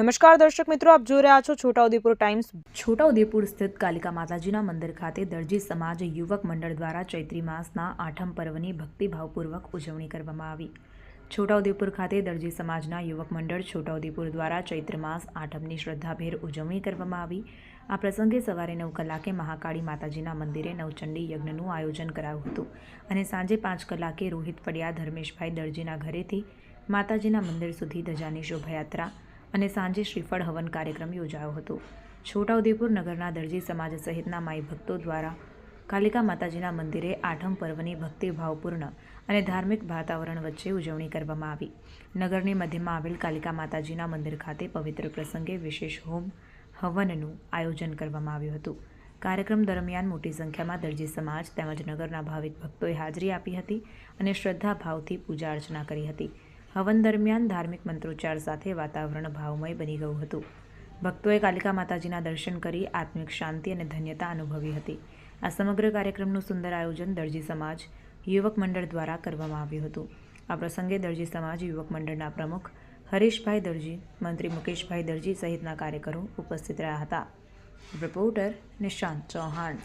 નમસ્કાર દર્શક મિત્રો, આપ જોઈ રહ્યા છો છોટાઉદેપુર ટાઈમ્સ। છોટાઉદેપુર સ્થિત કાલિકા માતાજીના મંદિર ખાતે દરજી સમાજ યુવક મંડળ દ્વારા ચૈત્રી માસના આઠમ પર્વની ભક્તિભાવપૂર્વક ઉજવણી કરવામાં આવી। છોટાઉદેપુર ખાતે દરજી સમાજના યુવક મંડળ છોટાઉદેપુર દ્વારા ચૈત્ર માસ આઠમની શ્રદ્ધાભેર ઉજવણી કરવામાં આવી। આ પ્રસંગે સવારે 9 કલાકે મહાકાળી માતાજીના મંદિરે નવચંડી યજ્ઞનું આયોજન કરાયું હતું અને સાંજે 5 કલાકે રોહિત પડિયા ધર્મેશભાઈ દરજીના ઘરેથી માતાજીના મંદિર સુધી ધજાની શોભાયાત્રા અને સાંજે શ્રીફળ હવન કાર્યક્રમ યોજાયો હતો। છોટાઉદેપુર નગરના દરજી સમાજ સહિતના માઈ ભક્તો દ્વારા કાલિકા માતાજીના મંદિરે આઠમ પર્વની ભક્તિભાવપૂર્ણ અને ધાર્મિક વાતાવરણ વચ્ચે ઉજવણી કરવામાં આવી। નગરની મધ્યમાં આવેલ કાલિકા માતાજીના મંદિર ખાતે પવિત્ર પ્રસંગે વિશેષ હોમ હવનનું આયોજન કરવામાં આવ્યું હતું। કાર્યક્રમ દરમિયાન મોટી સંખ્યામાં દરજી સમાજ તેમજ નગરના ભાવિક ભક્તોએ હાજરી આપી હતી અને શ્રદ્ધા ભાવથી પૂજા અર્ચના કરી હતી। હવન દરમિયાન ધાર્મિક મંત્રોચ્ચાર સાથે વાતાવરણ ભાવમય બની ગયું હતું। ભક્તોએ કાલિકા માતાજીના દર્શન કરી આત્મિક શાંતિ અને ધન્યતા અનુભવી હતી। આ સમગ્ર કાર્યક્રમનું સુંદર આયોજન દરજી સમાજ યુવક મંડળ દ્વારા કરવામાં આવ્યું હતું। આ પ્રસંગે દરજી સમાજ યુવક મંડળના પ્રમુખ હરીશભાઈ દરજી, મંત્રી મુકેશભાઈ દરજી સહિતના કાર્યકરો ઉપસ્થિત રહ્યા હતા। રિપોર્ટર નિશાંત ચૌહાણ।